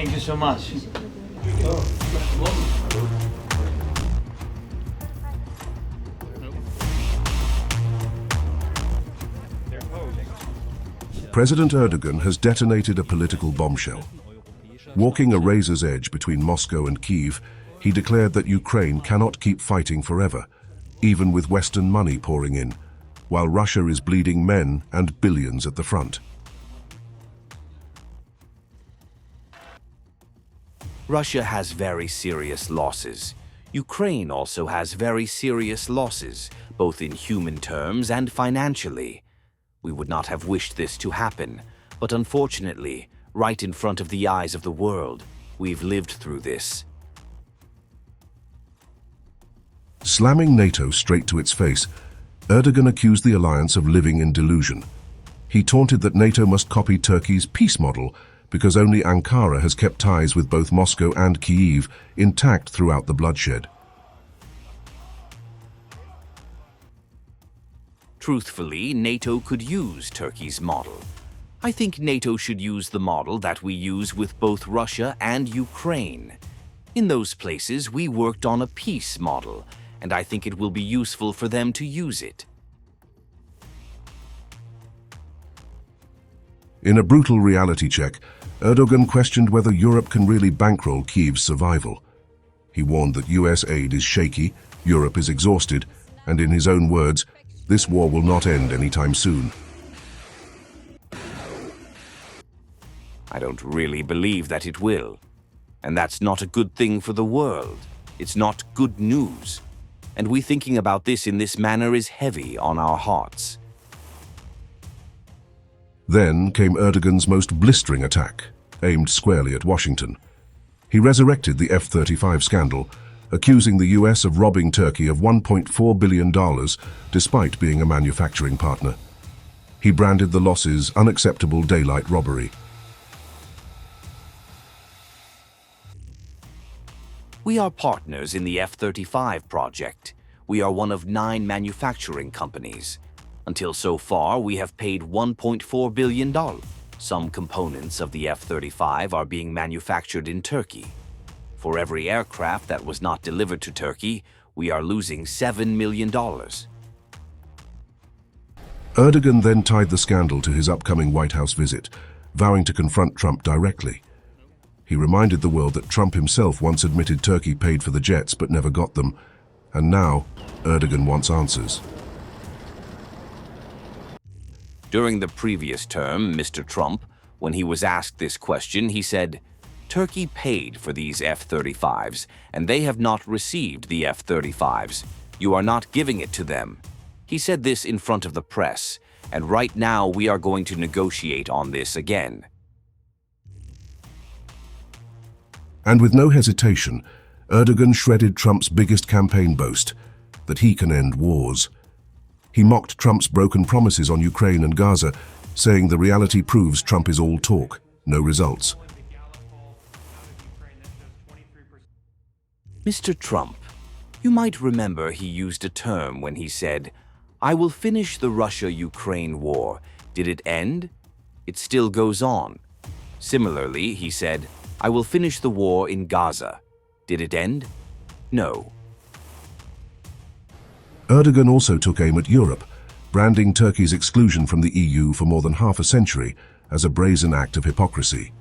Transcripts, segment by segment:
Thank you so much. President Erdogan has detonated a political bombshell. Walking a razor's edge between Moscow and Kyiv, he declared that Ukraine cannot keep fighting forever, even with Western money pouring in, while Russia is bleeding men and billions at the front. Russia has very serious losses. Ukraine also has very serious losses, both in human terms and financially. We would not have wished this to happen, but unfortunately, right in front of the eyes of the world, we've lived through this. Slamming NATO straight to its face, Erdogan accused the alliance of living in delusion. He taunted that NATO must copy Turkey's peace model because only Ankara has kept ties with both Moscow and Kyiv intact throughout the bloodshed. Truthfully, NATO could use Turkey's model. I think NATO should use the model that we use with both Russia and Ukraine. In those places, we worked on a peace model, and I think it will be useful for them to use it. In a brutal reality check, Erdogan questioned whether Europe can really bankroll Kyiv's survival. He warned that US aid is shaky, Europe is exhausted, and in his own words, this war will not end anytime soon. I don't really believe that it will. And that's not a good thing for the world. It's not good news. And we thinking about this in this manner is heavy on our hearts. Then came Erdogan's most blistering attack, aimed squarely at Washington. He resurrected the F-35 scandal, accusing the US of robbing Turkey of $1.4 billion despite being a manufacturing partner. He branded the losses unacceptable daylight robbery. We are partners in the F-35 project. We are one of 9 manufacturing companies. Until so far, we have paid $1.4 billion. Some components of the F-35 are being manufactured in Turkey. For every aircraft that was not delivered to Turkey, we are losing $7 million. Erdogan then tied the scandal to his upcoming White House visit, vowing to confront Trump directly. He reminded the world that Trump himself once admitted Turkey paid for the jets but never got them, and now Erdogan wants answers. During the previous term, Mr. Trump, when he was asked this question, he said, "Turkey paid for these F-35s, and they have not received the F-35s. You are not giving it to them." He said this in front of the press, and right now we are going to negotiate on this again. And with no hesitation, Erdogan shredded Trump's biggest campaign boast, that he can end wars. He mocked Trump's broken promises on Ukraine and Gaza, saying the reality proves Trump is all talk, no results. Mr. Trump, you might remember he used a term when he said, "I will finish the Russia-Ukraine war. Did it end? It still goes on." Similarly, he said, "I will finish the war in Gaza. Did it end? No." Erdogan also took aim at Europe, branding Turkey's exclusion from the EU for more than half a century as a brazen act of hypocrisy.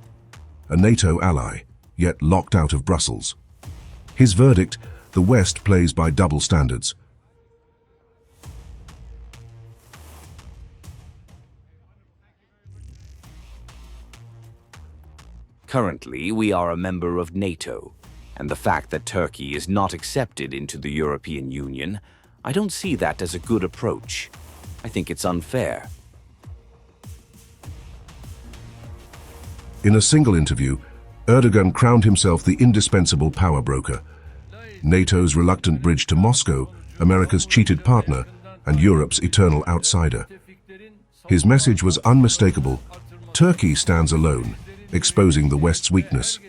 A NATO ally, yet locked out of Brussels. His verdict, the West plays by double standards. Currently, we are a member of NATO, and the fact that Turkey is not accepted into the European Union, I don't see that as a good approach. I think it's unfair. In a single interview, Erdogan crowned himself the indispensable power broker, NATO's reluctant bridge to Moscow, America's cheated partner, and Europe's eternal outsider. His message was unmistakable: Turkey stands alone, exposing the West's weakness.